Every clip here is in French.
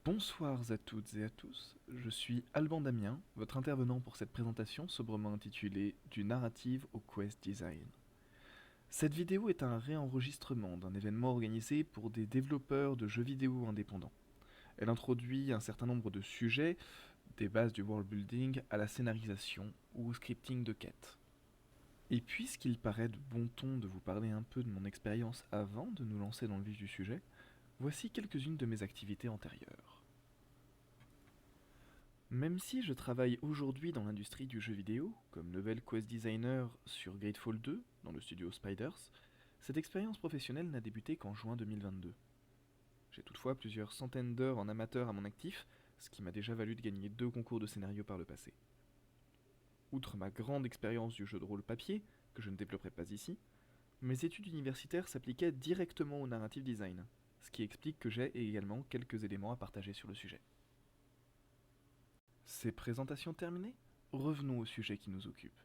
Bonsoir à toutes et à tous, je suis Alban Damien, votre intervenant pour cette présentation sobrement intitulée Du narrative au quest design. Cette vidéo est un réenregistrement d'un événement organisé pour des développeurs de jeux vidéo indépendants. Elle introduit un certain nombre de sujets, des bases du world building à la scénarisation ou au scripting de quêtes. Et puisqu'il paraît de bon ton de vous parler un peu de mon expérience avant de nous lancer dans le vif du sujet, voici quelques-unes de mes activités antérieures. Même si je travaille aujourd'hui dans l'industrie du jeu vidéo, comme novel quest designer sur Gratefall 2, dans le studio Spiders, cette expérience professionnelle n'a débuté qu'en juin 2022. J'ai toutefois plusieurs centaines d'heures en amateur à mon actif, ce qui m'a déjà valu de gagner 2 concours de scénario par le passé. Outre ma grande expérience du jeu de rôle papier, que je ne développerai pas ici, mes études universitaires s'appliquaient directement au narrative design, ce qui explique que j'ai également quelques éléments à partager sur le sujet. Ces présentations terminées, revenons au sujet qui nous occupe.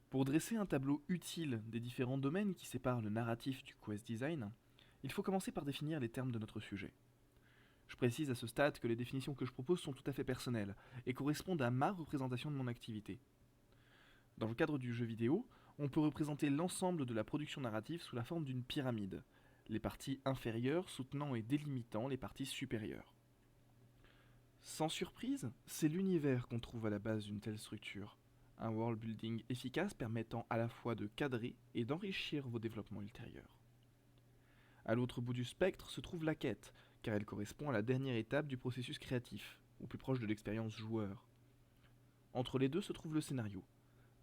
Pour dresser un tableau utile des différents domaines qui séparent le narratif du quest design, il faut commencer par définir les termes de notre sujet. Je précise à ce stade que les définitions que je propose sont tout à fait personnelles et correspondent à ma représentation de mon activité. Dans le cadre du jeu vidéo, on peut représenter l'ensemble de la production narrative sous la forme d'une pyramide, les parties inférieures soutenant et délimitant les parties supérieures. Sans surprise, c'est l'univers qu'on trouve à la base d'une telle structure. Un world building efficace permettant à la fois de cadrer et d'enrichir vos développements ultérieurs. À l'autre bout du spectre se trouve la quête, car elle correspond à la dernière étape du processus créatif, ou plus proche de l'expérience joueur. Entre les deux se trouve le scénario,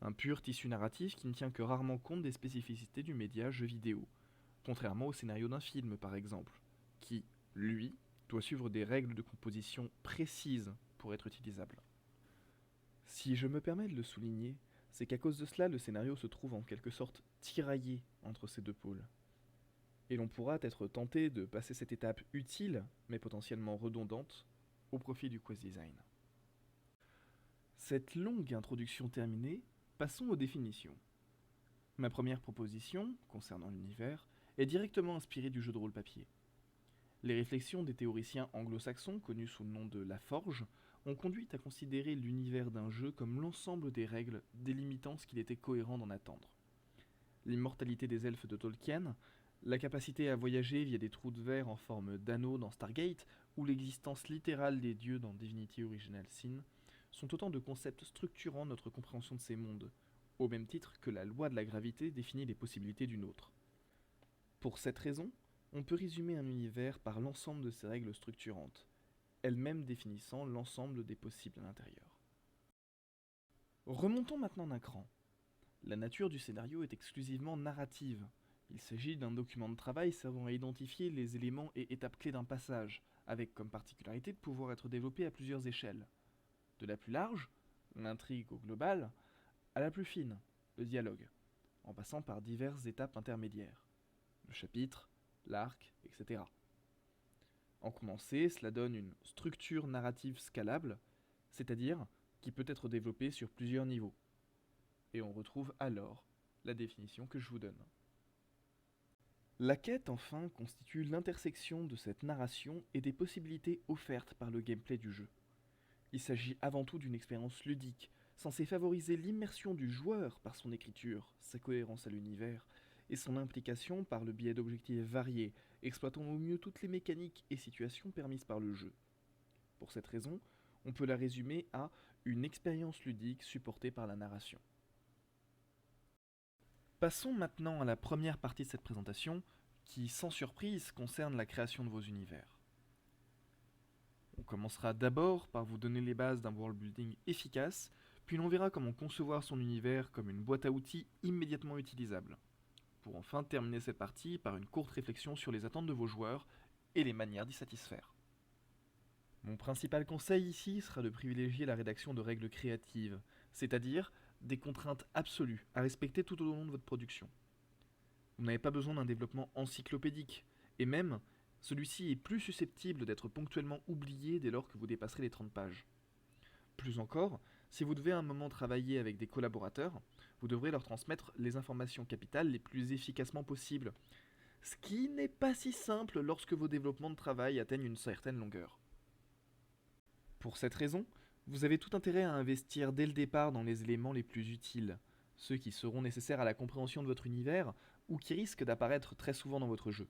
un pur tissu narratif qui ne tient que rarement compte des spécificités du média jeu vidéo, contrairement au scénario d'un film par exemple, qui, lui, doit suivre des règles de composition précises pour être utilisable. Si je me permets de le souligner, c'est qu'à cause de cela, le scénario se trouve en quelque sorte tiraillé entre ces deux pôles. Et l'on pourra être tenté de passer cette étape utile, mais potentiellement redondante, au profit du quest design. Cette longue introduction terminée, passons aux définitions. Ma première proposition, concernant l'univers, est directement inspirée du jeu de rôle papier. Les réflexions des théoriciens anglo-saxons, connus sous le nom de La Forge, ont conduit à considérer l'univers d'un jeu comme l'ensemble des règles délimitant ce qu'il était cohérent d'en attendre. L'immortalité des elfes de Tolkien, la capacité à voyager via des trous de verre en forme d'anneaux dans Stargate, ou l'existence littérale des dieux dans Divinity Original Sin, sont autant de concepts structurant notre compréhension de ces mondes, au même titre que la loi de la gravité définit les possibilités d'une autre. Pour cette raison, on peut résumer un univers par l'ensemble de ses règles structurantes, elles-mêmes définissant l'ensemble des possibles à l'intérieur. Remontons maintenant d'un cran. La nature du scénario est exclusivement narrative. Il s'agit d'un document de travail servant à identifier les éléments et étapes clés d'un passage, avec comme particularité de pouvoir être développé à plusieurs échelles. De la plus large, l'intrigue au global, à la plus fine, le dialogue, en passant par diverses étapes intermédiaires. Le chapitre, l'arc, etc. En condensé, cela donne une structure narrative scalable, c'est-à-dire qui peut être développée sur plusieurs niveaux. Et on retrouve alors la définition que je vous donne. La quête, enfin, constitue l'intersection de cette narration et des possibilités offertes par le gameplay du jeu. Il s'agit avant tout d'une expérience ludique, censée favoriser l'immersion du joueur par son écriture, sa cohérence à l'univers, et son implication par le biais d'objectifs variés, exploitant au mieux toutes les mécaniques et situations permises par le jeu. Pour cette raison, on peut la résumer à une expérience ludique supportée par la narration. Passons maintenant à la première partie de cette présentation, qui, sans surprise, concerne la création de vos univers. On commencera d'abord par vous donner les bases d'un world building efficace, puis l'on verra comment concevoir son univers comme une boîte à outils immédiatement utilisable. Pour enfin terminer cette partie par une courte réflexion sur les attentes de vos joueurs et les manières d'y satisfaire. Mon principal conseil ici sera de privilégier la rédaction de règles créatives, c'est-à-dire des contraintes absolues à respecter tout au long de votre production. Vous n'avez pas besoin d'un développement encyclopédique, et même, celui-ci est plus susceptible d'être ponctuellement oublié dès lors que vous dépasserez les 30 pages. Plus encore, si vous devez à un moment travailler avec des collaborateurs, vous devrez leur transmettre les informations capitales les plus efficacement possibles. ce qui n'est pas si simple lorsque vos développements de travail atteignent une certaine longueur. Pour cette raison, vous avez tout intérêt à investir dès le départ dans les éléments les plus utiles, ceux qui seront nécessaires à la compréhension de votre univers ou qui risquent d'apparaître très souvent dans votre jeu.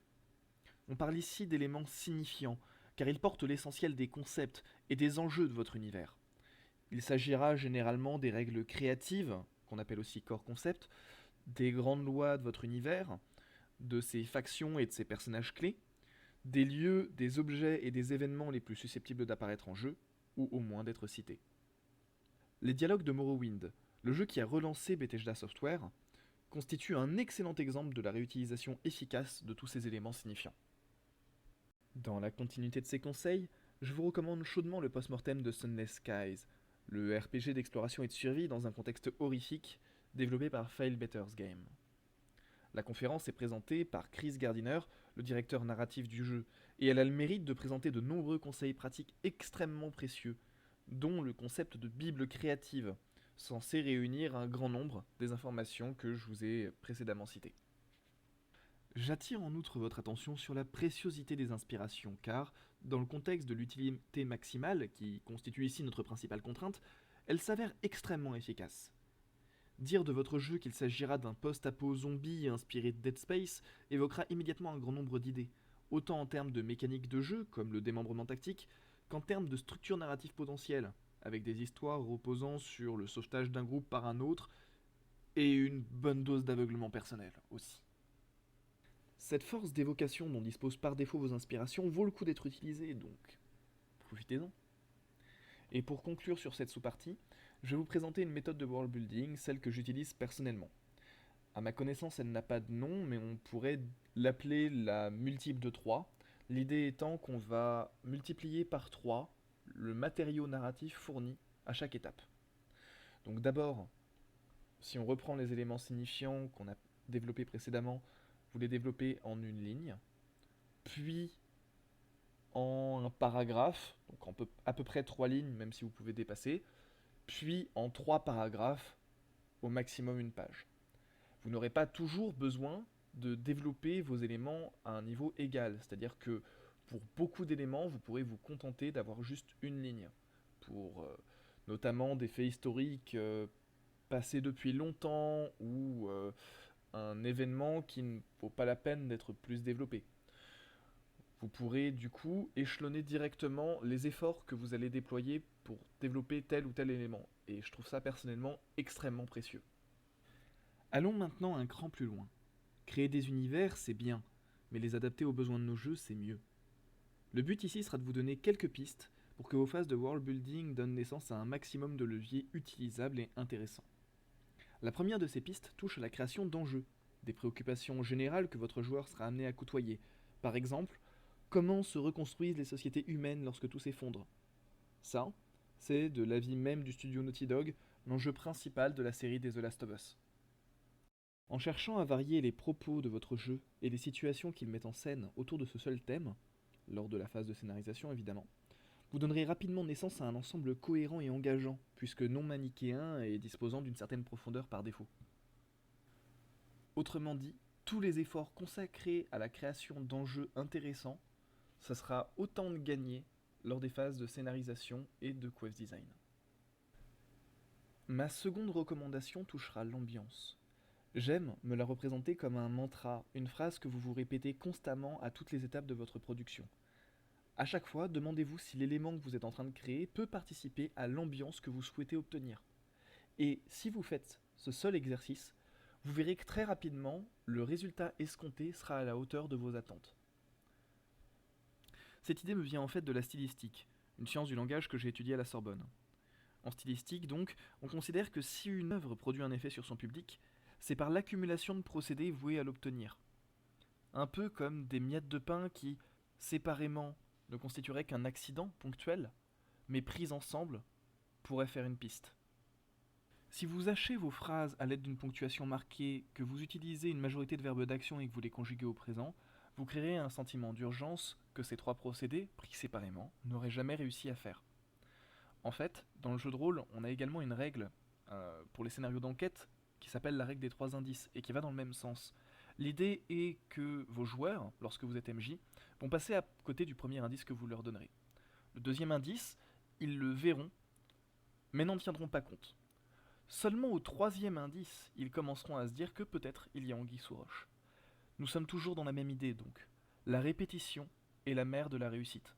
On parle ici d'éléments signifiants, car ils portent l'essentiel des concepts et des enjeux de votre univers. Il s'agira généralement des règles créatives, qu'on appelle aussi core concept, des grandes lois de votre univers, de ses factions et de ses personnages clés, des lieux, des objets et des événements les plus susceptibles d'apparaître en jeu, ou au moins d'être cités. Les dialogues de Morrowind, le jeu qui a relancé Bethesda Software, constituent un excellent exemple de la réutilisation efficace de tous ces éléments signifiants. Dans la continuité de ces conseils, je vous recommande chaudement le post-mortem de Sunless Skies, le RPG d'exploration et de survie dans un contexte horrifique développé par Fail Better's Game. La conférence est présentée par Chris Gardiner, le directeur narratif du jeu, et elle a le mérite de présenter de nombreux conseils pratiques extrêmement précieux, dont le concept de Bible créative, censé réunir un grand nombre des informations que je vous ai précédemment citées. J'attire en outre votre attention sur la préciosité des inspirations, car, dans le contexte de l'utilité maximale, qui constitue ici notre principale contrainte, elle s'avère extrêmement efficace. Dire de votre jeu qu'il s'agira d'un post-apo zombie inspiré de Dead Space évoquera immédiatement un grand nombre d'idées, autant en termes de mécanique de jeu, comme le démembrement tactique, qu'en termes de structure narrative potentielle, avec des histoires reposant sur le sauvetage d'un groupe par un autre, et une bonne dose d'aveuglement personnel aussi. Cette force d'évocation dont disposent par défaut vos inspirations vaut le coup d'être utilisée, donc profitez-en. Et pour conclure sur cette sous-partie, je vais vous présenter une méthode de world building, celle que j'utilise personnellement. À ma connaissance, elle n'a pas de nom, mais on pourrait l'appeler la multiple de 3. L'idée étant qu'on va multiplier par 3 le matériau narratif fourni à chaque étape. Donc d'abord, si on reprend les éléments signifiants qu'on a développés précédemment, vous les développez en une ligne, puis en un paragraphe, donc à peu près 3 lignes, même si vous pouvez dépasser, puis en 3 paragraphes, au maximum une page. Vous n'aurez pas toujours besoin de développer vos éléments à un niveau égal, c'est-à-dire que pour beaucoup d'éléments, vous pourrez vous contenter d'avoir juste une ligne, pour notamment des faits historiques passés depuis longtemps ou un événement qui ne vaut pas la peine d'être plus développé. Vous pourrez du coup échelonner directement les efforts que vous allez déployer pour développer tel ou tel élément. Et je trouve ça personnellement extrêmement précieux. Allons maintenant un cran plus loin. Créer des univers, c'est bien, mais les adapter aux besoins de nos jeux, c'est mieux. Le but ici sera de vous donner quelques pistes pour que vos phases de world building donnent naissance à un maximum de leviers utilisables et intéressants. La première de ces pistes touche à la création d'enjeux, des préoccupations générales que votre joueur sera amené à côtoyer. Par exemple, comment se reconstruisent les sociétés humaines lorsque tout s'effondre. Ça, c'est de l'avis même du studio Naughty Dog, l'enjeu principal de la série des The Last of Us. En cherchant à varier les propos de votre jeu et les situations qu'il met en scène autour de ce seul thème, lors de la phase de scénarisation évidemment, vous donnerez rapidement naissance à un ensemble cohérent et engageant, puisque non manichéen et disposant d'une certaine profondeur par défaut. Autrement dit, tous les efforts consacrés à la création d'enjeux intéressants, ça sera autant de gagné lors des phases de scénarisation et de quest design. Ma seconde recommandation touchera l'ambiance. J'aime me la représenter comme un mantra, une phrase que vous vous répétez constamment à toutes les étapes de votre production. À chaque fois, demandez-vous si l'élément que vous êtes en train de créer peut participer à l'ambiance que vous souhaitez obtenir. Et si vous faites ce seul exercice, vous verrez que très rapidement, le résultat escompté sera à la hauteur de vos attentes. Cette idée me vient en fait de la stylistique, une science du langage que j'ai étudiée à la Sorbonne. En stylistique, donc, on considère que si une œuvre produit un effet sur son public, c'est par l'accumulation de procédés voués à l'obtenir. Un peu comme des miettes de pain qui, séparément, ne constitueraient qu'un accident ponctuel, mais prises ensemble, pourraient faire une piste. Si vous hachez vos phrases à l'aide d'une ponctuation marquée, que vous utilisez une majorité de verbes d'action et que vous les conjuguez au présent, vous créerez un sentiment d'urgence que ces 3 procédés, pris séparément, n'auraient jamais réussi à faire. En fait, dans le jeu de rôle, on a également une règle pour les scénarios d'enquête qui s'appelle la règle des 3 indices et qui va dans le même sens. L'idée est que vos joueurs, lorsque vous êtes MJ, vont passer à côté du premier indice que vous leur donnerez. Le deuxième indice, ils le verront, mais n'en tiendront pas compte. Seulement au troisième indice, ils commenceront à se dire que peut-être il y a anguille sous roche. Nous sommes toujours dans la même idée donc. La répétition est la mère de la réussite.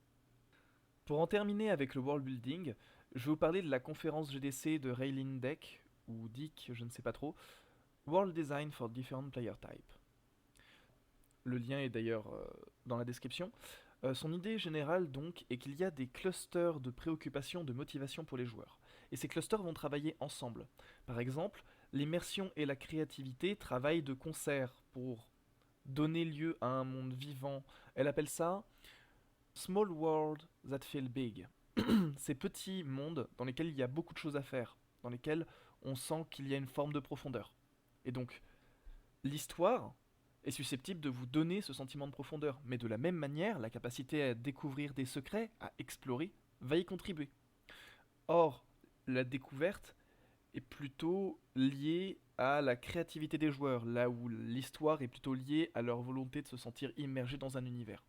Pour en terminer avec le world building, je vais vous parler de la conférence GDC de Raylene Deck, ou Dick, je ne sais pas trop, World Design for Different Player Type. Le lien est d'ailleurs dans la description. Son idée générale donc est qu'il y a des clusters de préoccupation, de motivation pour les joueurs. Et ces clusters vont travailler ensemble. Par exemple, l'immersion et la créativité travaillent de concert pour donner lieu à un monde vivant. Elle appelle ça Small World That Feel Big. Ces petits mondes dans lesquels il y a beaucoup de choses à faire, dans lesquels on sent qu'il y a une forme de profondeur. Et donc, l'histoire est susceptible de vous donner ce sentiment de profondeur, mais de la même manière, la capacité à découvrir des secrets, à explorer, va y contribuer. Or, la découverte est plutôt liée à la créativité des joueurs, là où l'histoire est plutôt liée à leur volonté de se sentir immergé dans un univers.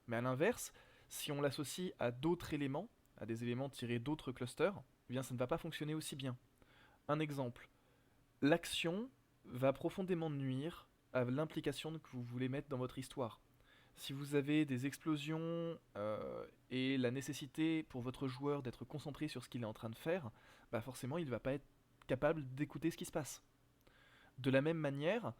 Mais à l'inverse, si on l'associe à d'autres éléments, à des éléments tirés d'autres clusters, eh bien ça ne va pas fonctionner aussi bien. Un exemple, l'action va profondément nuire à l'implication que vous voulez mettre dans votre histoire. Si vous avez des explosions et la nécessité pour votre joueur d'être concentré sur ce qu'il est en train de faire, bah forcément il ne va pas être capable d'écouter ce qui se passe. De la même manière,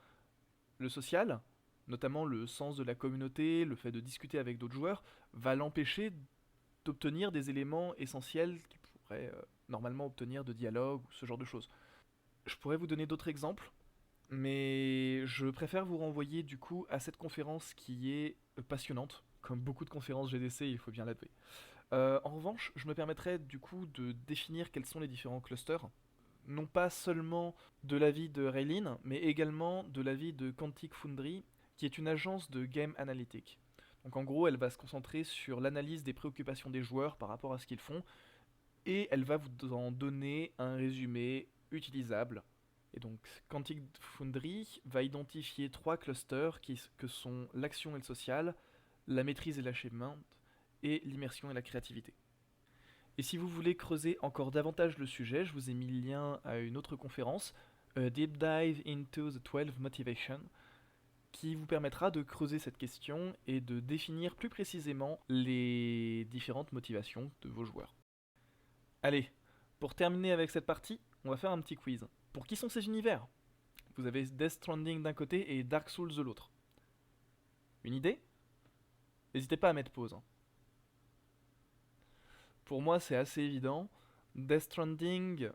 le social, notamment le sens de la communauté, le fait de discuter avec d'autres joueurs, va l'empêcher d'obtenir des éléments essentiels qu'il pourrait normalement obtenir de dialogue ou ce genre de choses. Je pourrais vous donner d'autres exemples, mais je préfère vous renvoyer du coup à cette conférence qui est passionnante, comme beaucoup de conférences GDC, il faut bien l'avouer. En revanche, je me permettrai du coup de définir quels sont les différents clusters, non pas seulement de l'avis de Raylene, mais également de l'avis de Quantic Foundry, qui est une agence de game analytics. Donc en gros, elle va se concentrer sur l'analyse des préoccupations des joueurs par rapport à ce qu'ils font, et elle va vous en donner un résumé utilisable. Et donc Quantic Foundry va identifier 3 clusters que sont l'action et le social, la maîtrise et l'achievement, et l'immersion et la créativité. Et si vous voulez creuser encore davantage le sujet, je vous ai mis le lien à une autre conférence, Deep Dive into the 12 Motivation, qui vous permettra de creuser cette question et de définir plus précisément les différentes motivations de vos joueurs. Allez, pour terminer avec cette partie, on va faire un petit quiz. Pour qui sont ces univers? Vous avez Death Stranding d'un côté et Dark Souls de l'autre. Une idée? N'hésitez pas à mettre pause. Pour moi, c'est assez évident. Death Stranding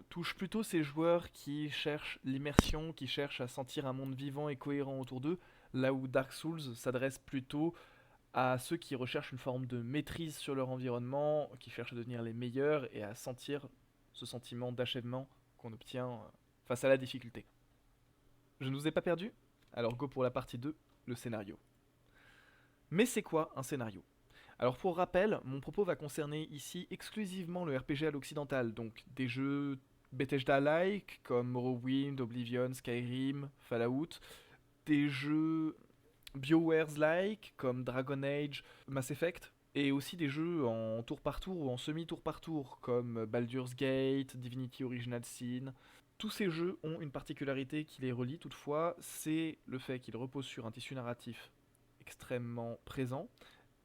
touche plutôt ces joueurs qui cherchent l'immersion, qui cherchent à sentir un monde vivant et cohérent autour d'eux, là où Dark Souls s'adresse plutôt à ceux qui recherchent une forme de maîtrise sur leur environnement, qui cherchent à devenir les meilleurs et à sentir ce sentiment d'achèvement qu'on obtient face à la difficulté. Je ne vous ai pas perdu? Alors go pour la partie 2, le scénario. Mais c'est quoi un scénario? Alors pour rappel, mon propos va concerner ici exclusivement le RPG à l'occidental, donc des jeux Bethesda-like comme Morrowind, Oblivion, Skyrim, Fallout, des jeux BioWares-like comme Dragon Age, Mass Effect, et aussi des jeux en tour par tour ou en semi-tour par tour comme Baldur's Gate, Divinity Original Sin. Tous ces jeux ont une particularité qui les relie toutefois, c'est le fait qu'ils reposent sur un tissu narratif extrêmement présent,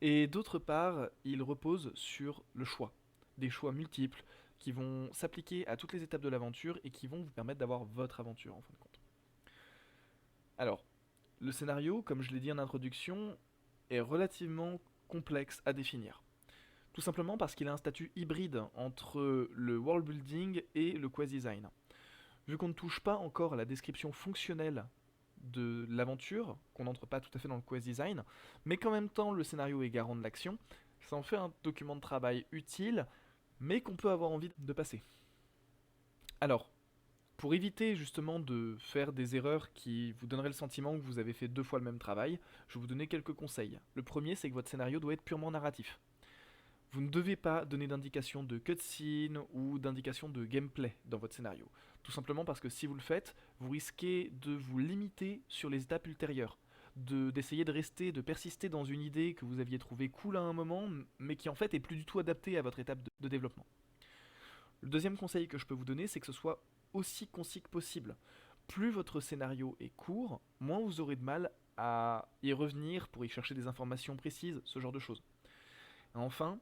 et d'autre part, ils reposent sur le choix. Des choix multiples qui vont s'appliquer à toutes les étapes de l'aventure et qui vont vous permettre d'avoir votre aventure en fin de compte. Alors, le scénario, comme je l'ai dit en introduction, est relativement complexe à définir. Tout simplement parce qu'il a un statut hybride entre le world building et le quest design. Vu qu'on ne touche pas encore à la description fonctionnelle de l'aventure, qu'on n'entre pas tout à fait dans le quest design, mais qu'en même temps le scénario est garant de l'action, ça en fait un document de travail utile, mais qu'on peut avoir envie de passer. Alors, pour éviter justement de faire des erreurs qui vous donneraient le sentiment que vous avez fait 2 fois le même travail, je vais vous donner quelques conseils. Le premier, c'est que votre scénario doit être purement narratif. Vous ne devez pas donner d'indication de cutscene ou d'indication de gameplay dans votre scénario. Tout simplement parce que si vous le faites, vous risquez de vous limiter sur les étapes ultérieures. D'essayer de rester, de persister dans une idée que vous aviez trouvée cool à un moment, mais qui en fait est plus du tout adaptée à votre étape de développement. Le deuxième conseil que je peux vous donner, c'est que ce soit aussi concis que possible. Plus votre scénario est court, moins vous aurez de mal à y revenir pour y chercher des informations précises, ce genre de choses. Et enfin,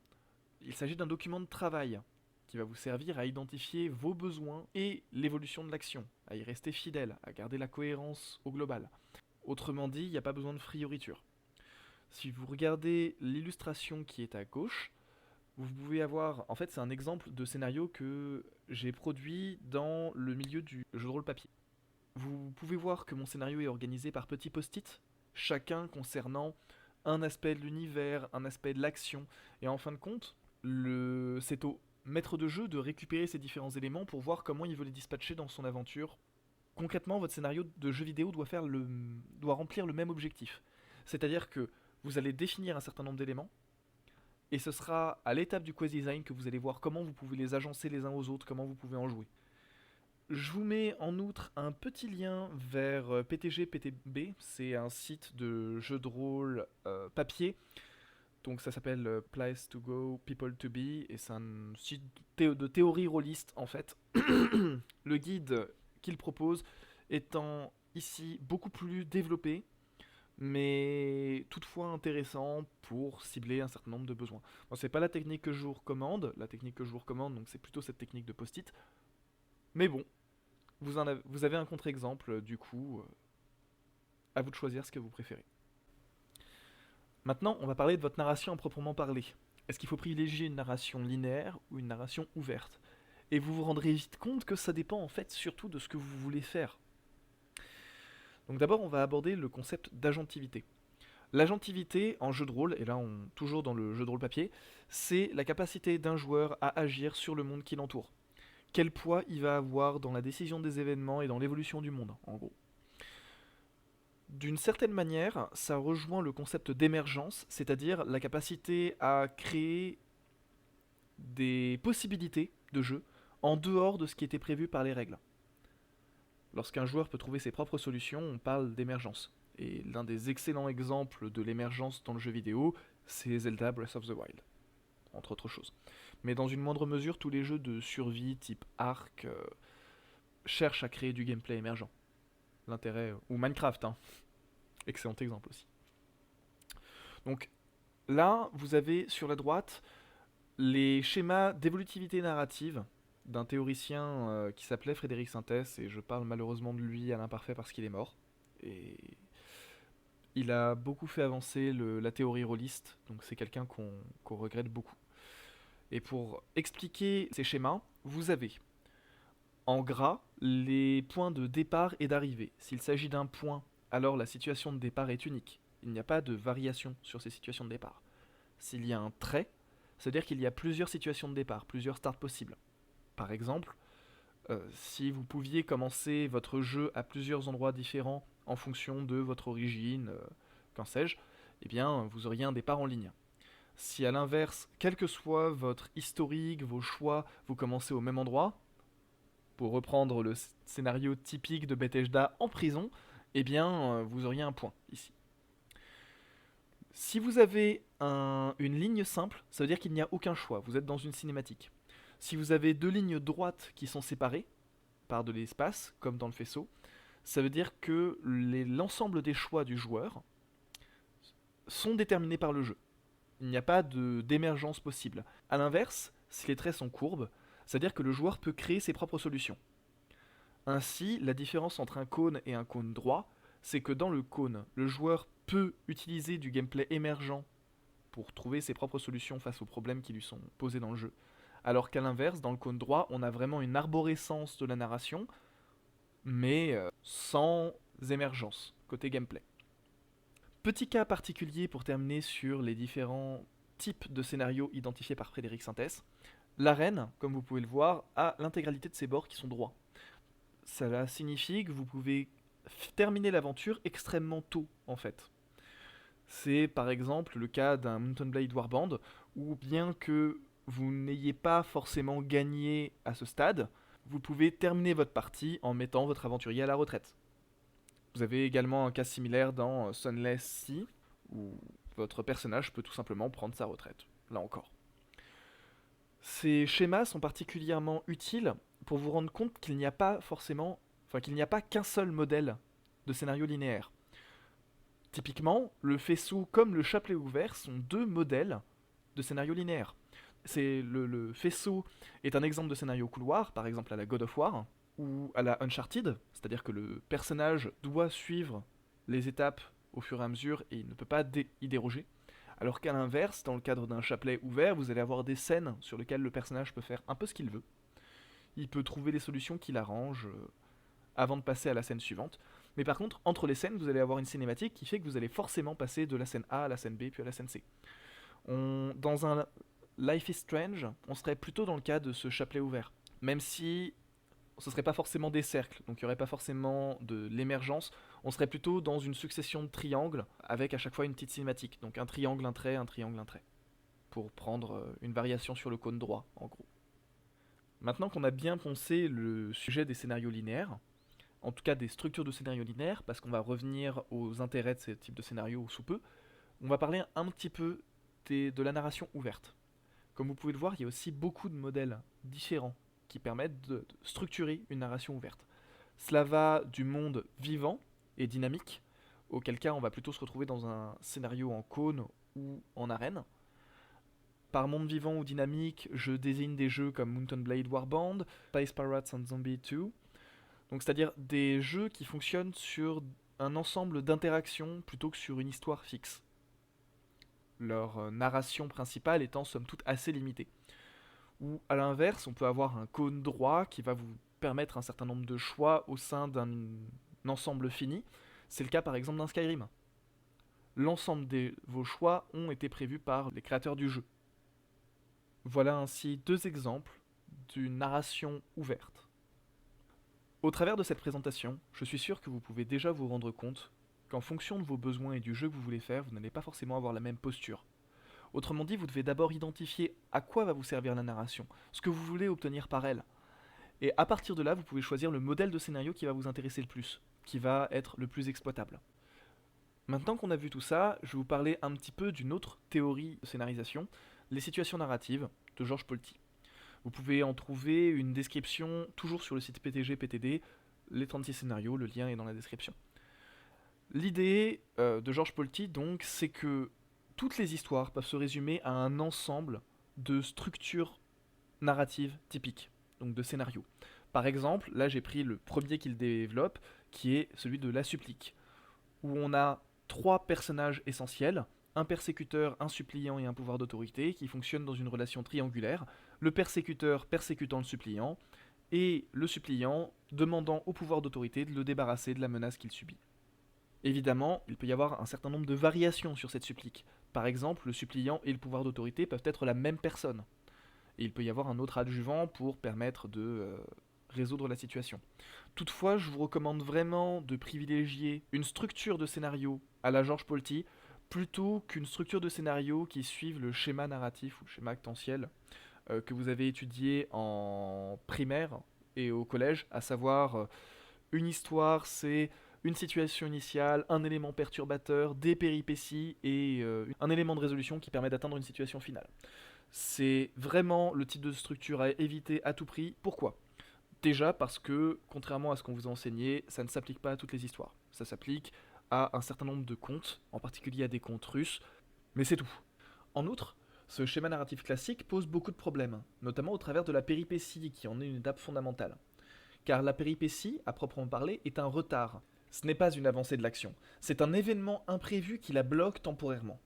il s'agit d'un document de travail qui va vous servir à identifier vos besoins et l'évolution de l'action, à y rester fidèle, à garder la cohérence au global. Autrement dit, il n'y a pas besoin de frioriture. Si vous regardez l'illustration qui est à gauche, vous pouvez avoir... En fait, c'est un exemple de scénario que j'ai produit dans le milieu du jeu de rôle papier. Vous pouvez voir que mon scénario est organisé par petits post-it, chacun concernant un aspect de l'univers, un aspect de l'action, et en fin de compte, c'est au maître de jeu de récupérer ces différents éléments pour voir comment il veut les dispatcher dans son aventure. Concrètement, votre scénario de jeu vidéo doit remplir le même objectif. C'est-à-dire que vous allez définir un certain nombre d'éléments, et ce sera à l'étape du quest design que vous allez voir comment vous pouvez les agencer les uns aux autres, comment vous pouvez en jouer. Je vous mets en outre un petit lien vers PTG PTB, c'est un site de jeux de rôle papier, donc ça s'appelle Place to Go, People to Be, et c'est un site de théorie rôliste en fait. Le guide qu'il propose étant ici beaucoup plus développé, mais toutefois intéressant pour cibler un certain nombre de besoins. Bon, c'est pas la technique que je vous recommande, donc c'est plutôt cette technique de post-it, mais bon, vous avez un contre-exemple, du coup, à vous de choisir ce que vous préférez. Maintenant, on va parler de votre narration à proprement parler. Est-ce qu'il faut privilégier une narration linéaire ou une narration ouverte? Et vous vous rendrez vite compte que ça dépend en fait surtout de ce que vous voulez faire. Donc d'abord, on va aborder le concept d'agentivité. L'agentivité en jeu de rôle, et là toujours dans le jeu de rôle papier, c'est la capacité d'un joueur à agir sur le monde qui l'entoure. Quel poids il va avoir dans la décision des événements et dans l'évolution du monde, en gros. D'une certaine manière, ça rejoint le concept d'émergence, c'est-à-dire la capacité à créer des possibilités de jeu en dehors de ce qui était prévu par les règles. Lorsqu'un joueur peut trouver ses propres solutions, on parle d'émergence. Et l'un des excellents exemples de l'émergence dans le jeu vidéo, c'est Zelda Breath of the Wild, entre autres choses. Mais dans une moindre mesure, tous les jeux de survie type Ark cherchent à créer du gameplay émergent. L'intérêt... ou Minecraft, hein. Excellent exemple aussi. Donc là, vous avez sur la droite les schémas d'évolutivité narrative d'un théoricien qui s'appelait Frédéric Sintès, et je parle malheureusement de lui à l'imparfait parce qu'il est mort. Et il a beaucoup fait avancer la théorie rôliste, donc c'est quelqu'un qu'on regrette beaucoup. Et pour expliquer ces schémas, vous avez en gras les points de départ et d'arrivée. S'il s'agit d'un point, alors la situation de départ est unique. Il n'y a pas de variation sur ces situations de départ. S'il y a un trait, c'est-à-dire qu'il y a plusieurs situations de départ, plusieurs starts possibles. Par exemple, si vous pouviez commencer votre jeu à plusieurs endroits différents en fonction de votre origine, qu'en sais-je, eh bien, vous auriez un départ en ligne. Si à l'inverse, quel que soit votre historique, vos choix, vous commencez au même endroit, pour reprendre le scénario typique de Bethesda en prison, eh bien, vous auriez un point ici. Si vous avez une ligne simple, ça veut dire qu'il n'y a aucun choix, vous êtes dans une cinématique. Si vous avez deux lignes droites qui sont séparées par de l'espace, comme dans le faisceau, ça veut dire que l'ensemble des choix du joueur sont déterminés par le jeu. Il n'y a pas d'émergence possible. A l'inverse, si les traits sont courbes, ça veut dire que le joueur peut créer ses propres solutions. Ainsi, la différence entre un cône et un cône droit, c'est que dans le cône, le joueur peut utiliser du gameplay émergent pour trouver ses propres solutions face aux problèmes qui lui sont posés dans le jeu. Alors qu'à l'inverse, dans le cône droit, on a vraiment une arborescence de la narration, mais sans émergence, côté gameplay. Petit cas particulier pour terminer sur les différents types de scénarios identifiés par Frédéric Sintès. L'arène, comme vous pouvez le voir, a l'intégralité de ses bords qui sont droits. Cela signifie que vous pouvez terminer l'aventure extrêmement tôt, en fait. C'est par exemple le cas d'un Mount & Blade Warband, où bien que vous n'ayez pas forcément gagné à ce stade, vous pouvez terminer votre partie en mettant votre aventurier à la retraite. Vous avez également un cas similaire dans Sunless Sea, où votre personnage peut tout simplement prendre sa retraite, là encore. Ces schémas sont particulièrement utiles pour vous rendre compte qu'il n'y a pas forcément, enfin qu'il n'y a pas qu'un seul modèle de scénario linéaire. Typiquement, le faisceau comme le chapelet ouvert sont deux modèles de scénario linéaire. Le faisceau est un exemple de scénario couloir, par exemple à la God of War, ou à la Uncharted, c'est-à-dire que le personnage doit suivre les étapes au fur et à mesure et il ne peut pas y déroger. Alors qu'à l'inverse, dans le cadre d'un chapelet ouvert, vous allez avoir des scènes sur lesquelles le personnage peut faire un peu ce qu'il veut. Il peut trouver les solutions qui l'arrangent avant de passer à la scène suivante. Mais par contre, entre les scènes, vous allez avoir une cinématique qui fait que vous allez forcément passer de la scène A à la scène B puis à la scène C. Dans un Life is Strange, on serait plutôt dans le cas de ce chapelet ouvert. Même si ce serait pas forcément des cercles, donc il n'y aurait pas forcément de l'émergence, on serait plutôt dans une succession de triangles avec à chaque fois une petite cinématique. Donc un triangle, un trait, un triangle, un trait. Pour prendre une variation sur le cône droit, en gros. Maintenant qu'on a bien poncé le sujet des scénarios linéaires, en tout cas des structures de scénarios linéaires, parce qu'on va revenir aux intérêts de ces types de scénarios sous peu, on va parler un petit peu de la narration ouverte. Comme vous pouvez le voir, il y a aussi beaucoup de modèles différents qui permettent de structurer une narration ouverte. Cela va du monde vivant et dynamique, auquel cas on va plutôt se retrouver dans un scénario en cône ou en arène. Par monde vivant ou dynamique, je désigne des jeux comme Mount & Blade Warband, Space Pirates and Zombie 2, donc c'est-à-dire des jeux qui fonctionnent sur un ensemble d'interactions plutôt que sur une histoire fixe. Leur narration principale étant somme toute assez limitée. Ou à l'inverse, on peut avoir un cône droit qui va vous permettre un certain nombre de choix au sein d'un ensemble fini. C'est le cas par exemple d'un Skyrim. L'ensemble de vos choix ont été prévus par les créateurs du jeu. Voilà ainsi deux exemples d'une narration ouverte. Au travers de cette présentation, je suis sûr que vous pouvez déjà vous rendre compte qu'en fonction de vos besoins et du jeu que vous voulez faire, vous n'allez pas forcément avoir la même posture. Autrement dit, vous devez d'abord identifier à quoi va vous servir la narration, ce que vous voulez obtenir par elle. Et à partir de là, vous pouvez choisir le modèle de scénario qui va vous intéresser le plus, qui va être le plus exploitable. Maintenant qu'on a vu tout ça, je vais vous parler un petit peu d'une autre théorie de scénarisation, les situations narratives de Georges Polti. Vous pouvez en trouver une description toujours sur le site PTG-PTD, les 36 scénarios, le lien est dans la description. L'idée de Georges Polti, donc, c'est que toutes les histoires peuvent se résumer à un ensemble de structures narratives typiques, donc de scénarios. Par exemple, là j'ai pris le premier qu'il développe, qui est celui de La Supplique, où on a trois personnages essentiels, un persécuteur, un suppliant et un pouvoir d'autorité, qui fonctionnent dans une relation triangulaire, le persécuteur persécutant le suppliant, et le suppliant demandant au pouvoir d'autorité de le débarrasser de la menace qu'il subit. Évidemment, il peut y avoir un certain nombre de variations sur cette supplique. Par exemple, le suppliant et le pouvoir d'autorité peuvent être la même personne. Et il peut y avoir un autre adjuvant pour permettre de résoudre la situation. Toutefois, je vous recommande vraiment de privilégier une structure de scénario à la Georges Polti plutôt qu'une structure de scénario qui suive le schéma narratif ou le schéma actantiel que vous avez étudié en primaire et au collège, à savoir une histoire, c'est une situation initiale, un élément perturbateur, des péripéties et un élément de résolution qui permet d'atteindre une situation finale. C'est vraiment le type de structure à éviter à tout prix. Pourquoi ? Déjà parce que, contrairement à ce qu'on vous a enseigné, ça ne s'applique pas à toutes les histoires. Ça s'applique à un certain nombre de contes, en particulier à des contes russes, mais c'est tout. En outre, ce schéma narratif classique pose beaucoup de problèmes, notamment au travers de la péripétie, qui en est une étape fondamentale. Car la péripétie, à proprement parler, est un retard. Ce n'est pas une avancée de l'action, c'est un événement imprévu qui la bloque temporairement.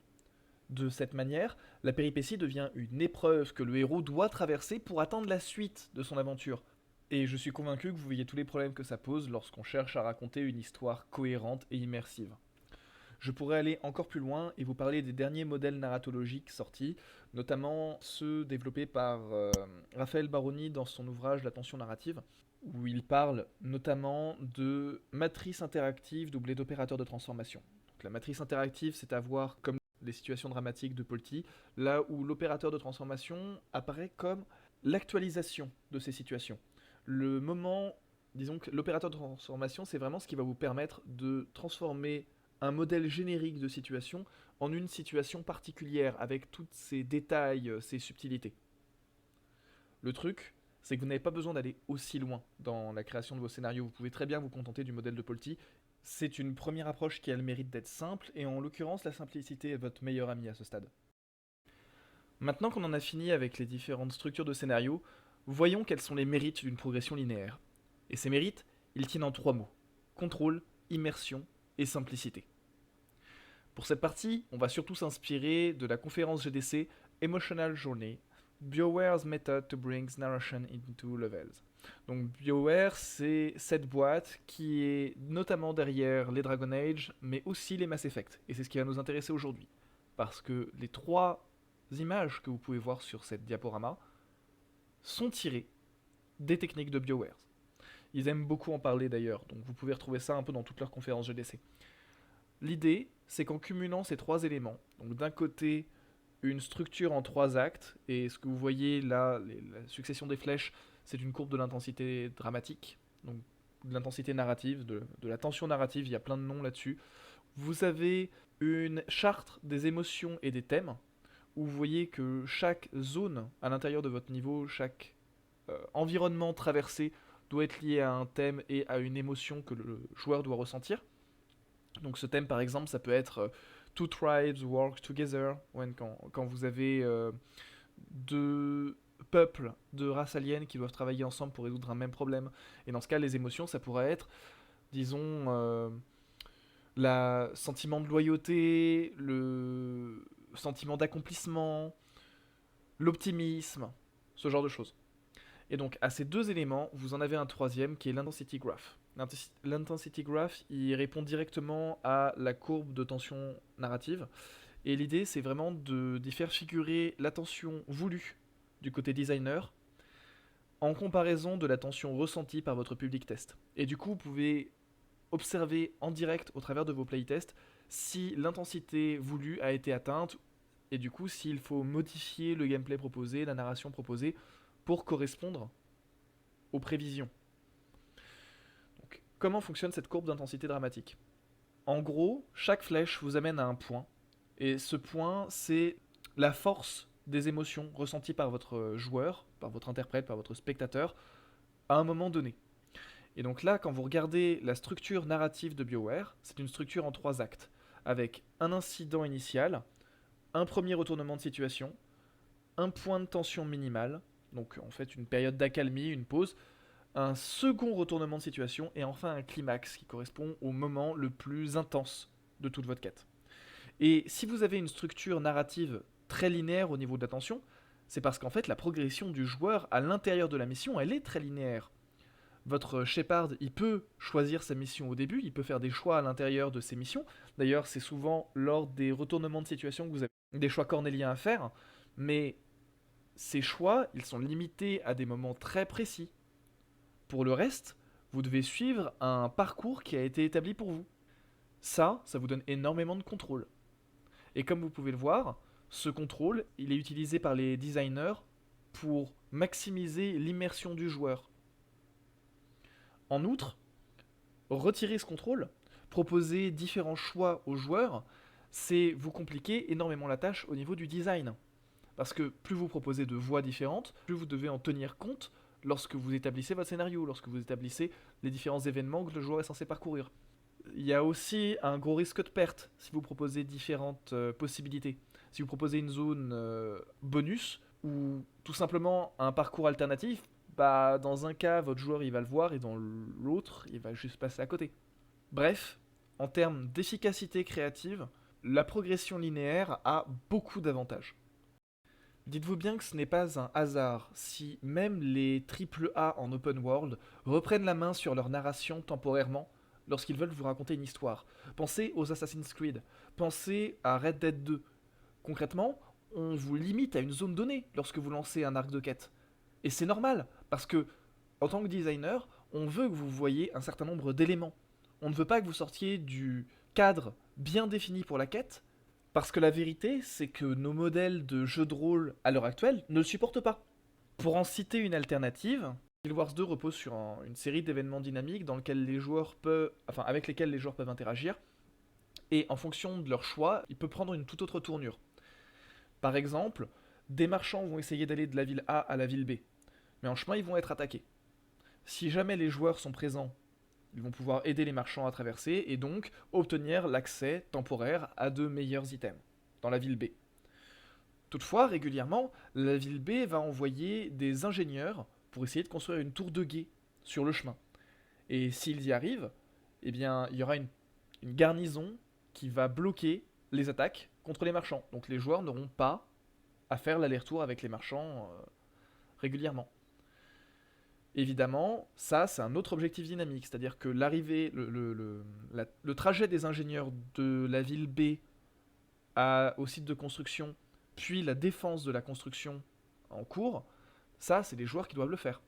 De cette manière, la péripétie devient une épreuve que le héros doit traverser pour atteindre la suite de son aventure. Et je suis convaincu que vous voyez tous les problèmes que ça pose lorsqu'on cherche à raconter une histoire cohérente et immersive. Je pourrais aller encore plus loin et vous parler des derniers modèles narratologiques sortis, notamment ceux développés par Raphaël Baroni dans son ouvrage La tension narrative, où il parle notamment de matrices interactives doublées d'opérateurs de transformation. La matrice interactive, c'est à voir comme les situations dramatiques de Polti, là où l'opérateur de transformation apparaît comme l'actualisation de ces situations. Le moment, disons que l'opérateur de transformation, c'est vraiment ce qui va vous permettre de transformer un modèle générique de situation en une situation particulière, avec tous ses détails, ses subtilités. Le truc, c'est que vous n'avez pas besoin d'aller aussi loin dans la création de vos scénarios. Vous pouvez très bien vous contenter du modèle de Polti. C'est une première approche qui a le mérite d'être simple, et en l'occurrence, la simplicité est votre meilleur ami à ce stade. Maintenant qu'on en a fini avec les différentes structures de scénario, voyons quels sont les mérites d'une progression linéaire. Et ces mérites, ils tiennent en 3 mots: contrôle, immersion et simplicité. Pour cette partie, on va surtout s'inspirer de la conférence GDC Emotional Journey, BioWare's Method to Bring Narration into Levels. Donc BioWare, c'est cette boîte qui est notamment derrière les Dragon Age, mais aussi les Mass Effect. Et c'est ce qui va nous intéresser aujourd'hui. Parce que les 3 images que vous pouvez voir sur cette diaporama sont tirées des techniques de BioWare. Ils aiment beaucoup en parler d'ailleurs, donc vous pouvez retrouver ça un peu dans toutes leurs conférences GDC. L'idée, c'est qu'en cumulant ces 3 éléments, donc d'un côté une structure en 3 actes, et ce que vous voyez là, la succession des flèches, c'est une courbe de l'intensité dramatique, donc de l'intensité narrative, de la tension narrative, il y a plein de noms là-dessus. Vous avez une charte des émotions et des thèmes, où vous voyez que chaque zone à l'intérieur de votre niveau, chaque environnement traversé doit être lié à un thème et à une émotion que le joueur doit ressentir. Donc ce thème par exemple, ça peut être Two tribes work together, quand vous avez 2 peuples de races aliens qui doivent travailler ensemble pour résoudre un même problème. Et dans ce cas, les émotions, ça pourrait être, disons, le sentiment de loyauté, le sentiment d'accomplissement, l'optimisme, ce genre de choses. Et donc à ces 2 éléments, vous en avez un troisième qui est l'intensity graph. L'intensity graph, il répond directement à la courbe de tension narrative. Et l'idée, c'est vraiment d'y faire figurer la tension voulue du côté designer en comparaison de la tension ressentie par votre public test. Et du coup, vous pouvez observer en direct au travers de vos playtests si l'intensité voulue a été atteinte et du coup s'il faut modifier le gameplay proposé, la narration proposée pour correspondre aux prévisions. Donc, comment fonctionne cette courbe d'intensité dramatique? En gros, chaque flèche vous amène à un point, et ce point, c'est la force des émotions ressenties par votre joueur, par votre interprète, par votre spectateur, à un moment donné. Et donc là, quand vous regardez la structure narrative de BioWare, c'est une structure en 3 actes, avec un incident initial, un premier retournement de situation, un point de tension minimal, donc en fait une période d'accalmie, une pause, un second retournement de situation, et enfin un climax qui correspond au moment le plus intense de toute votre quête. Et si vous avez une structure narrative très linéaire au niveau de la tension, c'est parce qu'en fait la progression du joueur à l'intérieur de la mission, elle est très linéaire. Votre Shepard, il peut choisir sa mission au début, il peut faire des choix à l'intérieur de ses missions. D'ailleurs, c'est souvent lors des retournements de situation que vous avez des choix cornéliens à faire, mais ces choix, ils sont limités à des moments très précis. Pour le reste, vous devez suivre un parcours qui a été établi pour vous. Ça vous donne énormément de contrôle. Et comme vous pouvez le voir, ce contrôle, il est utilisé par les designers pour maximiser l'immersion du joueur. En outre, retirer ce contrôle, proposer différents choix aux joueurs, c'est vous compliquer énormément la tâche au niveau du design. Parce que plus vous proposez de voies différentes, plus vous devez en tenir compte lorsque vous établissez votre scénario, lorsque vous établissez les différents événements que le joueur est censé parcourir. Il y a aussi un gros risque de perte si vous proposez différentes possibilités. Si vous proposez une zone bonus ou tout simplement un parcours alternatif, bah dans un cas votre joueur il va le voir et dans l'autre il va juste passer à côté. Bref, en termes d'efficacité créative, la progression linéaire a beaucoup d'avantages. Dites-vous bien que ce n'est pas un hasard si même les AAA en open world reprennent la main sur leur narration temporairement lorsqu'ils veulent vous raconter une histoire. Pensez aux Assassin's Creed, pensez à Red Dead 2. Concrètement, on vous limite à une zone donnée lorsque vous lancez un arc de quête. Et c'est normal, parce que, en tant que designer, on veut que vous voyez un certain nombre d'éléments. On ne veut pas que vous sortiez du cadre bien définie pour la quête, parce que la vérité, c'est que nos modèles de jeux de rôle à l'heure actuelle ne le supportent pas. Pour en citer une alternative, Guild Wars 2 repose sur une série d'événements dynamiques avec lesquels les joueurs peuvent interagir, et en fonction de leur choix, il peut prendre une toute autre tournure. Par exemple, des marchands vont essayer d'aller de la ville A à la ville B, mais en chemin ils vont être attaqués. Si jamais les joueurs sont présents, ils vont pouvoir aider les marchands à traverser et donc obtenir l'accès temporaire à de meilleurs items dans la ville B. Toutefois, régulièrement, la ville B va envoyer des ingénieurs pour essayer de construire une tour de guet sur le chemin. Et s'ils y arrivent, eh bien, il y aura une garnison qui va bloquer les attaques contre les marchands. Donc les joueurs n'auront pas à faire l'aller-retour avec les marchands régulièrement. Évidemment, ça c'est un autre objectif dynamique, c'est-à-dire que l'arrivée, le trajet des ingénieurs de la ville B au site de construction, puis la défense de la construction en cours, ça c'est les joueurs qui doivent le faire.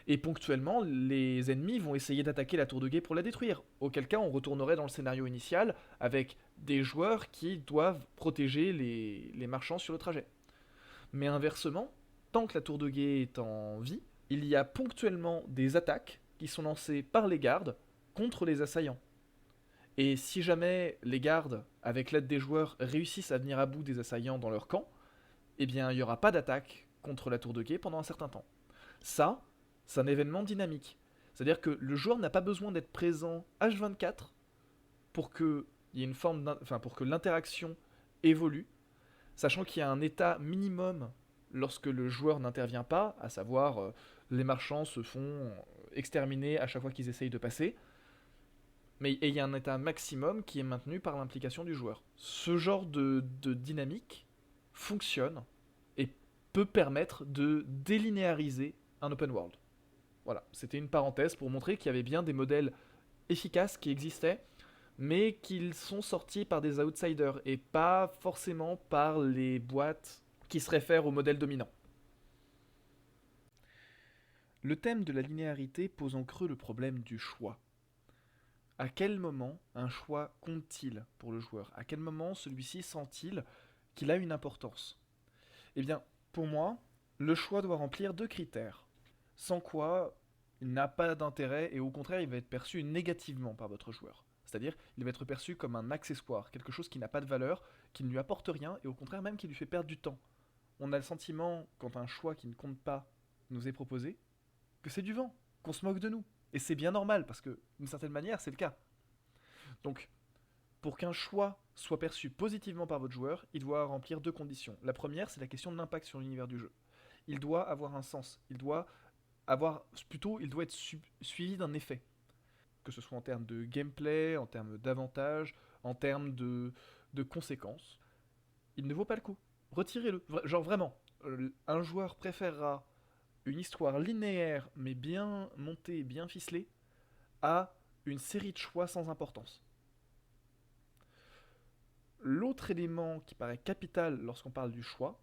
Et ponctuellement, les ennemis vont essayer d'attaquer la tour de guet pour la détruire. Auquel cas, on retournerait dans le scénario initial avec des joueurs qui doivent protéger les marchands sur le trajet. Mais inversement, tant que la tour de guet est en vie, il y a ponctuellement des attaques qui sont lancées par les gardes contre les assaillants. Et si jamais les gardes, avec l'aide des joueurs, réussissent à venir à bout des assaillants dans leur camp, eh bien il n'y aura pas d'attaque contre la tour de guet pendant un certain temps. Ça, c'est un événement dynamique. C'est-à-dire que le joueur n'a pas besoin d'être présent H24 pour que il y ait pour que l'interaction évolue, sachant qu'il y a un état minimum lorsque le joueur n'intervient pas, à savoir les marchands se font exterminer à chaque fois qu'ils essayent de passer, mais il y a un état maximum qui est maintenu par l'implication du joueur. Ce genre de dynamique fonctionne et peut permettre de délinéariser un open world. Voilà, c'était une parenthèse pour montrer qu'il y avait bien des modèles efficaces qui existaient, mais qu'ils sont sortis par des outsiders et pas forcément par les boîtes qui se réfèrent au modèle dominant. Le thème de la linéarité pose en creux le problème du choix. À quel moment un choix compte-t-il pour le joueur? À quel moment celui-ci sent-il qu'il a une importance? Eh bien, pour moi, le choix doit remplir deux critères, sans quoi il n'a pas d'intérêt et au contraire il va être perçu négativement par votre joueur. C'est-à-dire, il va être perçu comme un accessoire, quelque chose qui n'a pas de valeur, qui ne lui apporte rien et au contraire même qui lui fait perdre du temps. On a le sentiment, quand un choix qui ne compte pas nous est proposé, que c'est du vent, qu'on se moque de nous. Et c'est bien normal, parce que, d'une certaine manière, c'est le cas. Donc, pour qu'un choix soit perçu positivement par votre joueur, il doit remplir deux conditions. La première, c'est la question de l'impact sur l'univers du jeu. Il doit avoir un sens. Il doit être suivi d'un effet. Que ce soit en termes de gameplay, en termes d'avantages, en termes de conséquences. Il ne vaut pas le coup. Retirez-le. Genre vraiment. Un joueur préférera une histoire linéaire mais bien montée, bien ficelée, à une série de choix sans importance. L'autre élément qui paraît capital lorsqu'on parle du choix,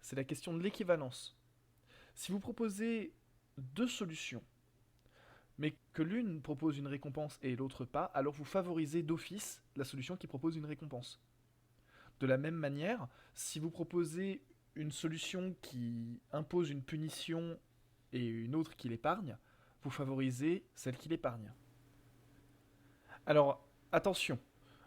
c'est la question de l'équivalence. Si vous proposez deux solutions, mais que l'une propose une récompense et l'autre pas, alors vous favorisez d'office la solution qui propose une récompense. De la même manière, si vous proposez une solution qui impose une punition et une autre qui l'épargne, vous favorisez celle qui l'épargne. Alors, attention,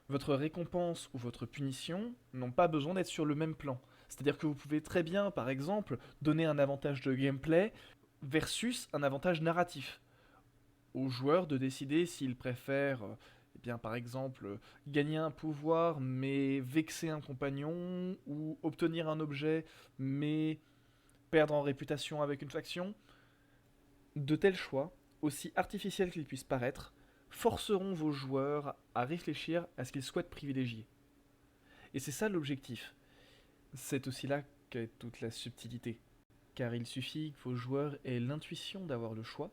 votre récompense ou votre punition n'ont pas besoin d'être sur le même plan. C'est-à-dire que vous pouvez très bien, par exemple, donner un avantage de gameplay versus un avantage narratif. Au joueur de décider s'il préfère, eh bien, par exemple, gagner un pouvoir mais vexer un compagnon, ou obtenir un objet mais perdre en réputation avec une faction. De tels choix, aussi artificiels qu'ils puissent paraître, forceront vos joueurs à réfléchir à ce qu'ils souhaitent privilégier. Et c'est ça l'objectif. C'est aussi là qu'est toute la subtilité. Car il suffit que vos joueurs aient l'intuition d'avoir le choix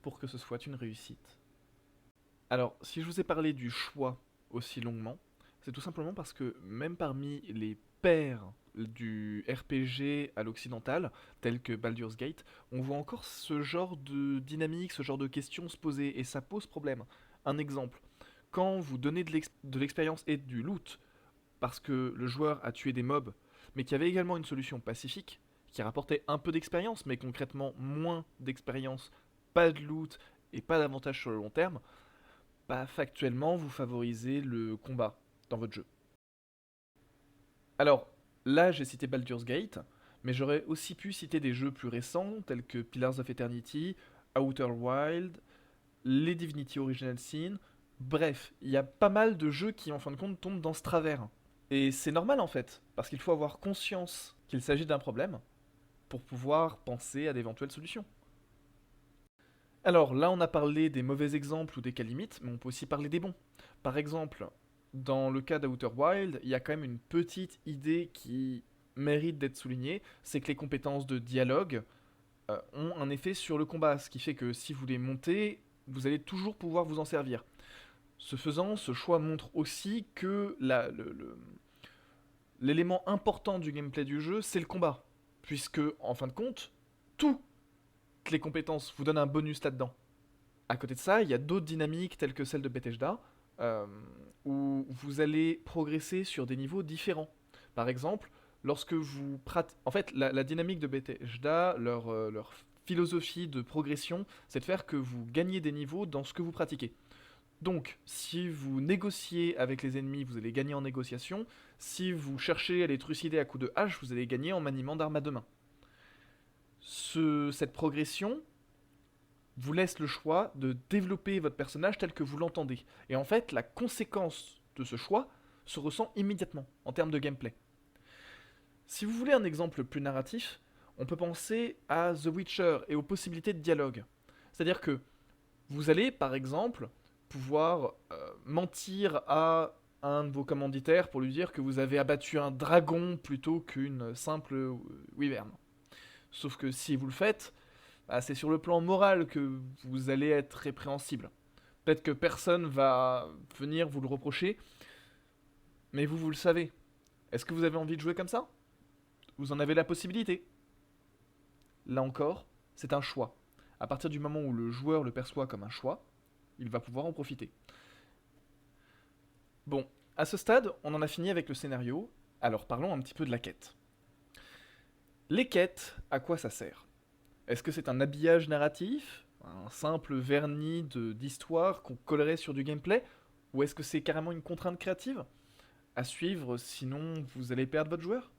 pour que ce soit une réussite. Alors, si je vous ai parlé du choix aussi longuement, c'est tout simplement parce que même parmi les pairs du RPG à l'occidental, tels que Baldur's Gate, on voit encore ce genre de dynamique, ce genre de questions se poser, et ça pose problème. Un exemple, quand vous donnez de l'expérience et du loot, parce que le joueur a tué des mobs, mais qu'il y avait également une solution pacifique, qui rapportait un peu d'expérience, mais concrètement moins d'expérience, pas de loot et pas d'avantage sur le long terme, bah factuellement vous favorisez le combat dans votre jeu. Alors, là j'ai cité Baldur's Gate, mais j'aurais aussi pu citer des jeux plus récents, tels que Pillars of Eternity, Outer Wild, les Divinity Original Sin, bref, il y a pas mal de jeux qui en fin de compte tombent dans ce travers. Et c'est normal en fait, parce qu'il faut avoir conscience qu'il s'agit d'un problème pour pouvoir penser à d'éventuelles solutions. Alors là, on a parlé des mauvais exemples ou des cas limites, mais on peut aussi parler des bons. Par exemple, dans le cas d'Outer Wild, il y a quand même une petite idée qui mérite d'être soulignée, c'est que les compétences de dialogue ont un effet sur le combat, ce qui fait que si vous les montez, vous allez toujours pouvoir vous en servir. Ce faisant, ce choix montre aussi que l'élément important du gameplay du jeu, c'est le combat. Puisque, en fin de compte, toutes les compétences vous donnent un bonus là-dedans. À côté de ça, il y a d'autres dynamiques telles que celle de Bethesda, euh, où vous allez progresser sur des niveaux différents. Par exemple, lorsque vous pratiquez... En fait, la dynamique de Bethesda, leur philosophie de progression, c'est de faire que vous gagnez des niveaux dans ce que vous pratiquez. Donc, si vous négociez avec les ennemis, vous allez gagner en négociation. Si vous cherchez à les trucider à coups de hache, vous allez gagner en maniement d'armes à deux mains. Cette progression vous laisse le choix de développer votre personnage tel que vous l'entendez. Et en fait, la conséquence de ce choix se ressent immédiatement en termes de gameplay. Si vous voulez un exemple plus narratif, on peut penser à The Witcher et aux possibilités de dialogue. C'est-à-dire que vous allez, par exemple, pouvoir mentir à un de vos commanditaires pour lui dire que vous avez abattu un dragon plutôt qu'une simple wyvern. Sauf que si vous le faites, bah, c'est sur le plan moral que vous allez être répréhensible. Peut-être que personne va venir vous le reprocher, mais vous le savez. Est-ce que vous avez envie de jouer comme ça? Vous en avez la possibilité. Là encore, c'est un choix. À partir du moment où le joueur le perçoit comme un choix, il va pouvoir en profiter. Bon, à ce stade, on en a fini avec le scénario, alors parlons un petit peu de la quête. Les quêtes, à quoi ça sert? Est-ce que c'est un habillage narratif? Un simple vernis d'histoire qu'on collerait sur du gameplay? Ou est-ce que c'est carrément une contrainte créative? À suivre, sinon vous allez perdre votre joueur?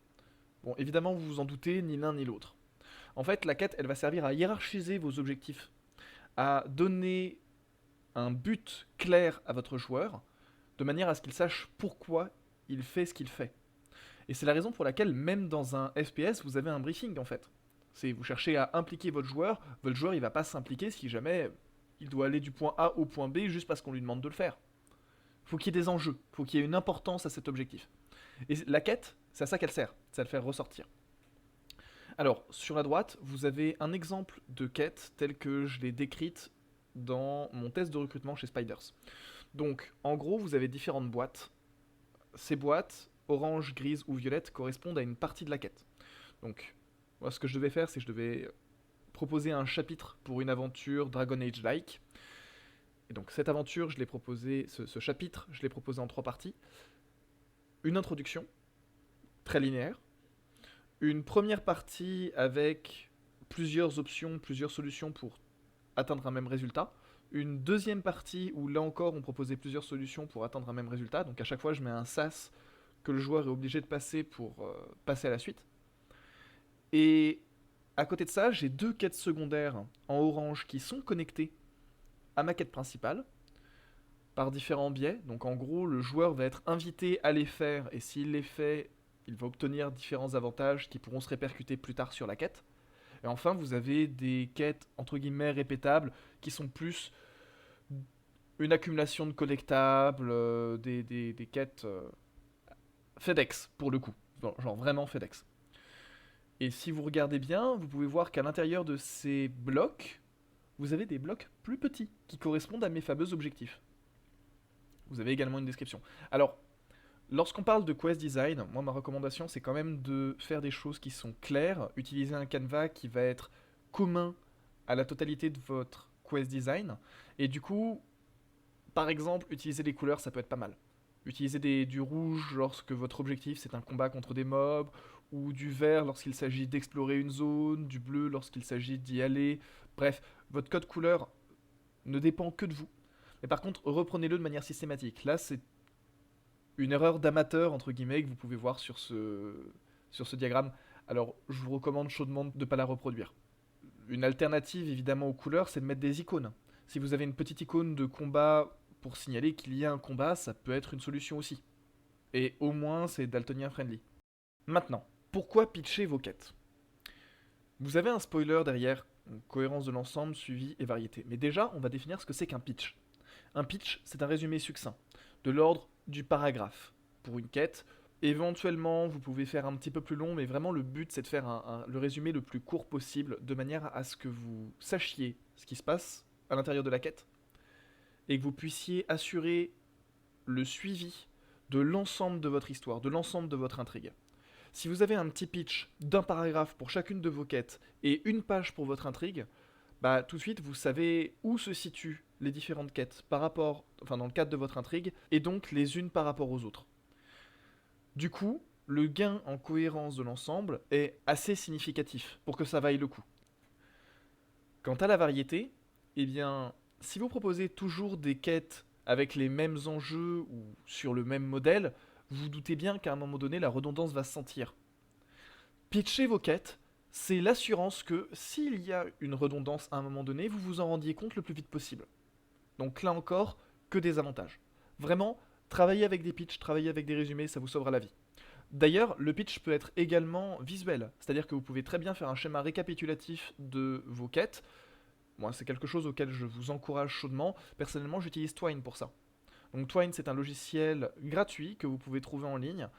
Bon, évidemment, vous vous en doutez, ni l'un ni l'autre. En fait, la quête, elle va servir à hiérarchiser vos objectifs, à donner un but clair à votre joueur, de manière à ce qu'il sache pourquoi il fait ce qu'il fait. Et c'est la raison pour laquelle, même dans un FPS, vous avez un briefing en fait. C'est vous cherchez à impliquer votre joueur il va pas s'impliquer si jamais il doit aller du point A au point B juste parce qu'on lui demande de le faire. Faut qu'il y ait des enjeux, faut qu'il y ait une importance à cet objectif. Et la quête, c'est à ça qu'elle sert, c'est à le faire ressortir. Alors, sur la droite, vous avez un exemple de quête telle que je l'ai décrite dans mon test de recrutement chez Spiders. Donc, en gros, vous avez différentes boîtes. Ces boîtes, orange, grise ou violette, correspondent à une partie de la quête. Donc, moi, ce que je devais faire, c'est que je devais proposer un chapitre pour une aventure Dragon Age-like. Et donc, cette aventure, je l'ai proposé, ce chapitre, je l'ai proposé en 3 parties. Une introduction, très linéaire. Une première partie avec plusieurs options, plusieurs solutions pour atteindre un même résultat. Une deuxième partie où là encore on proposait plusieurs solutions pour atteindre un même résultat. Donc à chaque fois je mets un sas que le joueur est obligé de passer pour passer à la suite. Et à côté de ça, j'ai 2 quêtes secondaires en orange qui sont connectées à ma quête principale par différents biais. Donc en gros, le joueur va être invité à les faire et s'il les fait, il va obtenir différents avantages qui pourront se répercuter plus tard sur la quête. Et enfin, vous avez des quêtes entre guillemets répétables qui sont plus une accumulation de collectables, des quêtes FedEx pour le coup, genre vraiment FedEx. Et si vous regardez bien, vous pouvez voir qu'à l'intérieur de ces blocs, vous avez des blocs plus petits qui correspondent à mes fameux objectifs. Vous avez également une description. Alors, lorsqu'on parle de quest design, moi ma recommandation c'est quand même de faire des choses qui sont claires, utiliser un canevas qui va être commun à la totalité de votre quest design, et du coup Par exemple, utiliser des couleurs, ça peut être pas mal. Utiliser du rouge lorsque votre objectif c'est un combat contre des mobs, ou du vert lorsqu'il s'agit d'explorer une zone, du bleu lorsqu'il s'agit d'y aller. Bref, votre code couleur ne dépend que de vous. Mais par contre, reprenez-le de manière systématique. Là, c'est une erreur d'amateur, entre guillemets, que vous pouvez voir sur ce diagramme. Alors, je vous recommande chaudement de ne pas la reproduire. Une alternative, évidemment, aux couleurs, c'est de mettre des icônes. Si vous avez une petite icône de combat pour signaler qu'il y a un combat, ça peut être une solution aussi. Et au moins, c'est daltonien friendly. Maintenant, pourquoi pitcher vos quêtes? Vous avez un spoiler derrière, cohérence de l'ensemble, suivi et variété. Mais déjà, on va définir ce que c'est qu'un pitch. Un pitch, c'est un résumé succinct, de l'ordre du paragraphe pour une quête. Éventuellement, vous pouvez faire un petit peu plus long, mais vraiment le but, c'est de faire le résumé le plus court possible, de manière à ce que vous sachiez ce qui se passe à l'intérieur de la quête, et que vous puissiez assurer le suivi de l'ensemble de votre histoire, de l'ensemble de votre intrigue. Si vous avez un petit pitch d'un paragraphe pour chacune de vos quêtes et une page pour votre intrigue, bah tout de suite vous savez où se situent les différentes quêtes par rapport, enfin dans le cadre de votre intrigue, et donc les unes par rapport aux autres. Du coup, le gain en cohérence de l'ensemble est assez significatif pour que ça vaille le coup. Quant à la variété, eh bien, si vous proposez toujours des quêtes avec les mêmes enjeux ou sur le même modèle, vous vous doutez bien qu'à un moment donné, la redondance va se sentir. Pitcher vos quêtes, c'est l'assurance que s'il y a une redondance à un moment donné, vous vous en rendiez compte le plus vite possible. Donc là encore, que des avantages. Vraiment, travailler avec des pitchs, travailler avec des résumés, ça vous sauvera la vie. D'ailleurs, le pitch peut être également visuel, c'est-à-dire que vous pouvez très bien faire un schéma récapitulatif de vos quêtes. Moi, c'est quelque chose auquel je vous encourage chaudement. Personnellement, j'utilise Twine pour ça. Donc Twine, c'est un logiciel gratuit que vous pouvez trouver en ligne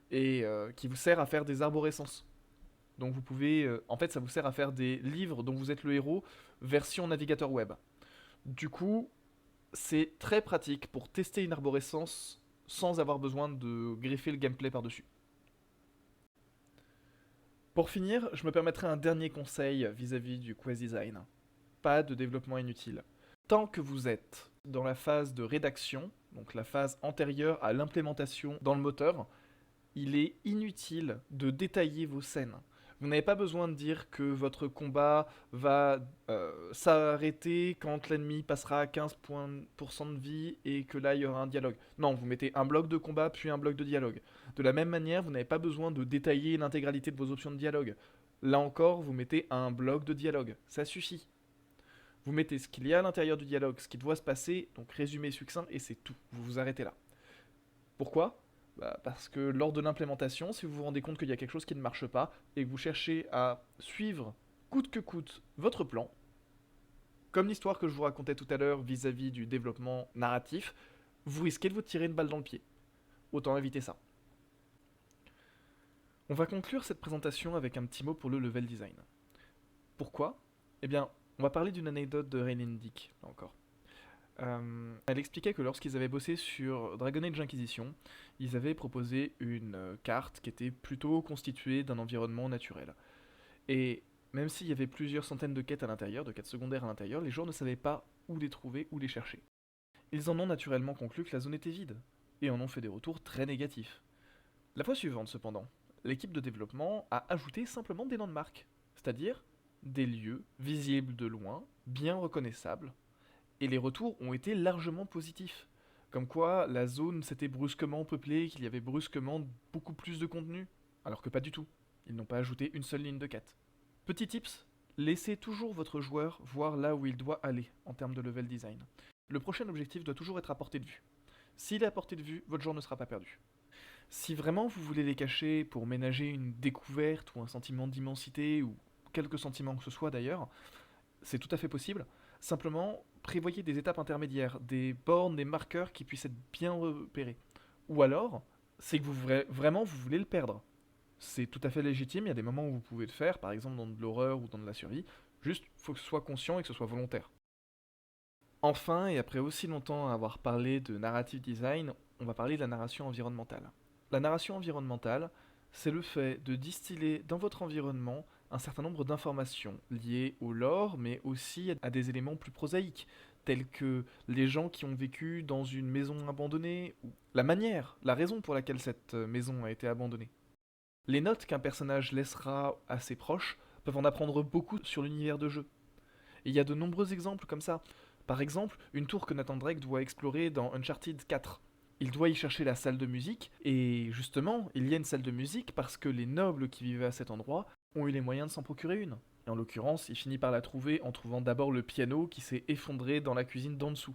et qui vous sert à faire des arborescences. Donc vous pouvez, en fait, ça vous sert à faire des livres dont vous êtes le héros, version navigateur web. Du coup, c'est très pratique pour tester une arborescence sans avoir besoin de greffer le gameplay par-dessus. Pour finir, je me permettrai un dernier conseil vis-à-vis du quest design. Pas de développement inutile. Tant que vous êtes dans la phase de rédaction, donc la phase antérieure à l'implémentation dans le moteur, il est inutile de détailler vos scènes. Vous n'avez pas besoin de dire que votre combat va s'arrêter quand l'ennemi passera à 15% de vie et que là il y aura un dialogue. Non, vous mettez un bloc de combat puis un bloc de dialogue. De la même manière, vous n'avez pas besoin de détailler l'intégralité de vos options de dialogue. Là encore, vous mettez un bloc de dialogue. Ça suffit. Vous mettez ce qu'il y a à l'intérieur du dialogue, ce qui doit se passer, donc résumé succinct, et c'est tout. Vous vous arrêtez là. Pourquoi? Parce que lors de l'implémentation, si vous vous rendez compte qu'il y a quelque chose qui ne marche pas et que vous cherchez à suivre coûte que coûte votre plan, comme l'histoire que je vous racontais tout à l'heure vis-à-vis du développement narratif, vous risquez de vous tirer une balle dans le pied. Autant éviter ça. On va conclure cette présentation avec un petit mot pour le level design. Pourquoi? Eh bien, on va parler d'une anecdote de Raylan Dick, là encore. Elle expliquait que lorsqu'ils avaient bossé sur Dragon Age Inquisition, ils avaient proposé une carte qui était plutôt constituée d'un environnement naturel. Et même s'il y avait plusieurs centaines de quêtes à l'intérieur, de quêtes secondaires à l'intérieur, les joueurs ne savaient pas où les trouver, où les chercher. Ils en ont naturellement conclu que la zone était vide, et en ont fait des retours très négatifs. La fois suivante, cependant, l'équipe de développement a ajouté simplement des landmarks, c'est-à-dire des lieux visibles de loin, bien reconnaissables, et les retours ont été largement positifs. Comme quoi la zone s'était brusquement peuplée, qu'il y avait brusquement beaucoup plus de contenu. Alors que pas du tout. Ils n'ont pas ajouté une seule ligne de quête. Petit tips, laissez toujours votre joueur voir là où il doit aller en termes de level design. Le prochain objectif doit toujours être à portée de vue. S'il est à portée de vue, votre joueur ne sera pas perdu. Si vraiment vous voulez les cacher pour ménager une découverte ou un sentiment d'immensité ou quelques sentiments que ce soit d'ailleurs, c'est tout à fait possible. Simplement, prévoyez des étapes intermédiaires, des bornes, des marqueurs qui puissent être bien repérés. Ou alors, c'est que vraiment vous voulez le perdre. C'est tout à fait légitime, il y a des moments où vous pouvez le faire, par exemple dans de l'horreur ou dans de la survie. Juste, il faut que ce soit conscient et que ce soit volontaire. Enfin, et après aussi longtemps avoir parlé de narrative design, on va parler de la narration environnementale. La narration environnementale, c'est le fait de distiller dans votre environnement un certain nombre d'informations liées au lore, mais aussi à des éléments plus prosaïques, tels que les gens qui ont vécu dans une maison abandonnée, ou la manière, la raison pour laquelle cette maison a été abandonnée. Les notes qu'un personnage laissera à ses proches peuvent en apprendre beaucoup sur l'univers de jeu. Et il y a de nombreux exemples comme ça. Par exemple, une tour que Nathan Drake doit explorer dans Uncharted 4. Il doit y chercher la salle de musique, et justement, il y a une salle de musique parce que les nobles qui vivaient à cet endroit ont eu les moyens de s'en procurer une. Et en l'occurrence, il finit par la trouver en trouvant d'abord le piano qui s'est effondré dans la cuisine d'en dessous.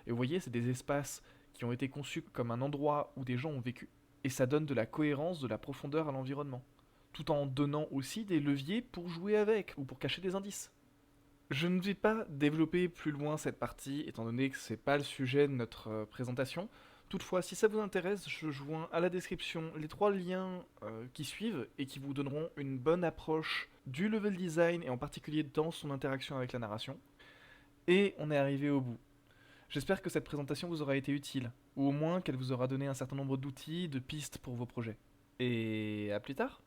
Et vous voyez, c'est des espaces qui ont été conçus comme un endroit où des gens ont vécu, et ça donne de la cohérence, de la profondeur à l'environnement, tout en donnant aussi des leviers pour jouer avec, ou pour cacher des indices. Je ne vais pas développer plus loin cette partie, étant donné que c'est pas le sujet de notre présentation. Toutefois, si ça vous intéresse, je joins à la description les trois liens qui suivent et qui vous donneront une bonne approche du level design et en particulier dans son interaction avec la narration. Et on est arrivé au bout. J'espère que cette présentation vous aura été utile, ou au moins qu'elle vous aura donné un certain nombre d'outils, de pistes pour vos projets. Et à plus tard!